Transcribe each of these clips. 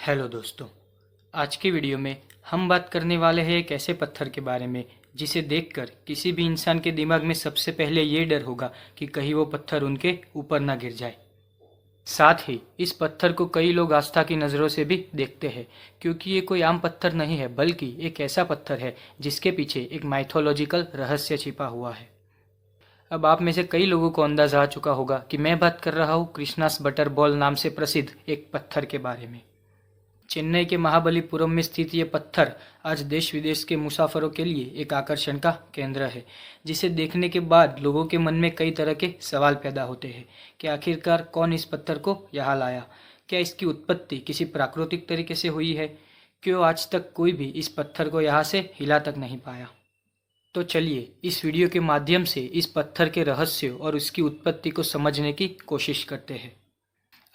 Hello दोस्तों, आज की वीडियो में हम बात करने वाले हैं एक ऐसे पत्थर के बारे में जिसे देखकर किसी भी इंसान के दिमाग में सबसे पहले ये डर होगा कि कहीं वो पत्थर उनके ऊपर ना गिर जाए। साथ ही इस पत्थर को कई लोग आस्था की नज़रों से भी देखते हैं, क्योंकि ये कोई आम पत्थर नहीं है बल्कि एक ऐसा पत्थर है जिसके पीछे एक माइथोलॉजिकल रहस्य छिपा हुआ है। अब आप में से कई लोगों को अंदाजा आ चुका होगा कि मैं बात कर रहा हूँ कृष्णास बटर बॉल नाम से प्रसिद्ध एक पत्थर के बारे में। चेन्नई के महाबलीपुरम में स्थित ये पत्थर आज देश विदेश के मुसाफरों के लिए एक आकर्षण का केंद्र है, जिसे देखने के बाद लोगों के मन में कई तरह के सवाल पैदा होते हैं कि आखिरकार कौन इस पत्थर को यहाँ लाया, क्या इसकी उत्पत्ति किसी प्राकृतिक तरीके से हुई है, क्यों आज तक कोई भी इस पत्थर को यहाँ से हिला तक नहीं पाया। तो चलिए इस वीडियो के माध्यम से इस पत्थर के रहस्य और उसकी उत्पत्ति को समझने की कोशिश करते हैं।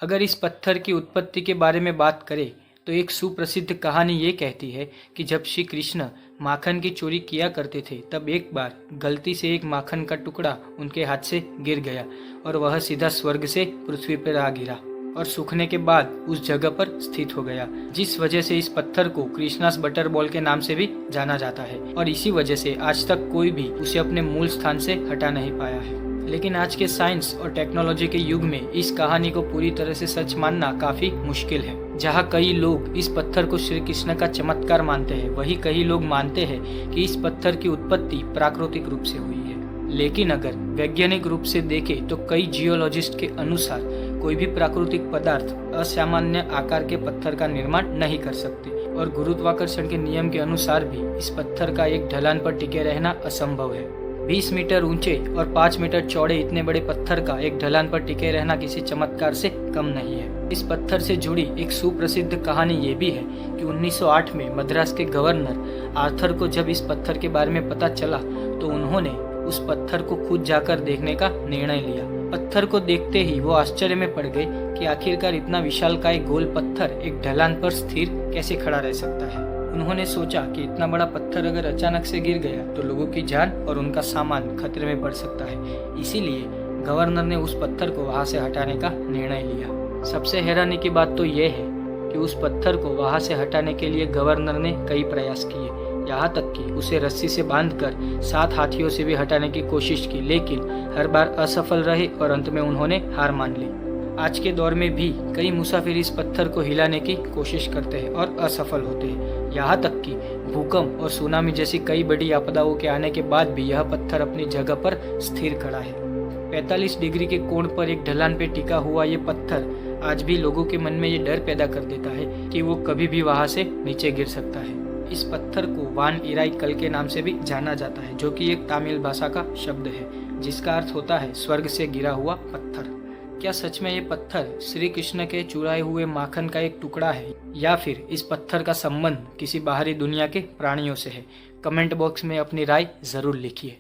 अगर इस पत्थर की उत्पत्ति के बारे में बात करें तो एक सुप्रसिद्ध कहानी ये कहती है कि जब श्री कृष्ण माखन की चोरी किया करते थे तब एक बार गलती से एक माखन का टुकड़ा उनके हाथ से गिर गया और वह सीधा स्वर्ग से पृथ्वी पर आ गिरा और सूखने के बाद उस जगह पर स्थित हो गया, जिस वजह से इस पत्थर को कृष्णास बटर बॉल के नाम से भी जाना जाता है और इसी वजह से आज तक कोई भी उसे अपने मूल स्थान से हटा नहीं पाया है। लेकिन आज के साइंस और टेक्नोलॉजी के युग में इस कहानी को पूरी तरह से सच मानना काफी मुश्किल है। जहाँ कई लोग इस पत्थर को श्री कृष्ण का चमत्कार मानते हैं, वहीं कई लोग मानते हैं कि इस पत्थर की उत्पत्ति प्राकृतिक रूप से हुई है। लेकिन अगर वैज्ञानिक रूप से देखें तो कई जियोलॉजिस्ट के अनुसार कोई भी प्राकृतिक पदार्थ असामान्य आकार के पत्थर का निर्माण नहीं कर सकते और गुरुत्वाकर्षण के नियम के अनुसार भी इस पत्थर का एक ढलान पर टिके रहना असंभव है। 20 मीटर ऊंचे और 5 मीटर चौड़े इतने बड़े पत्थर का एक ढलान पर टिके रहना किसी चमत्कार से कम नहीं है। इस पत्थर से जुड़ी एक सुप्रसिद्ध कहानी ये भी है कि 1908 में मद्रास के गवर्नर आर्थर को जब इस पत्थर के बारे में पता चला तो उन्होंने उस पत्थर को खुद जाकर देखने का निर्णय लिया। पत्थर को देखते ही वो आश्चर्य में पड़ गए कि आखिरकार इतना विशालकाय गोल पत्थर एक ढलान पर स्थिर कैसे खड़ा रह सकता है। उन्होंने सोचा कि इतना बड़ा पत्थर अगर अचानक से गिर गया तो लोगों की जान और उनका सामान खतरे में पड़ सकता है। इसीलिए गवर्नर ने उस पत्थर को वहां से हटाने का निर्णय लिया। सबसे हैरानी की बात तो यह है कि उस पत्थर को वहां से हटाने के लिए गवर्नर ने कई प्रयास किए, यहाँ तक कि उसे रस्सी से बांधकर 7 हाथियों से भी हटाने की कोशिश की, लेकिन हर बार असफल रहे और अंत में उन्होंने हार मान ली। आज के दौर में भी कई मुसाफिर इस पत्थर को हिलाने की कोशिश करते हैं और असफल होते हैं। यहाँ तक कि भूकंप और सुनामी जैसी कई बड़ी आपदाओं के आने के बाद भी यह पत्थर अपनी जगह पर स्थिर खड़ा है। 45 डिग्री के कोण पर एक ढलान पे टिका हुआ ये पत्थर आज भी लोगों के मन में ये डर पैदा कर देता है कि वो कभी भी वहां से नीचे गिर सकता है। इस पत्थर को वान इराई कल के नाम से भी जाना जाता है, जो कि एक तमिल भाषा का शब्द है जिसका अर्थ होता है स्वर्ग से गिरा हुआ पत्थर। क्या सच में ये पत्थर श्री कृष्ण के चुराए हुए माखन का एक टुकड़ा है या फिर इस पत्थर का संबंध किसी बाहरी दुनिया के प्राणियों से है? कमेंट बॉक्स में अपनी राय जरूर लिखिए।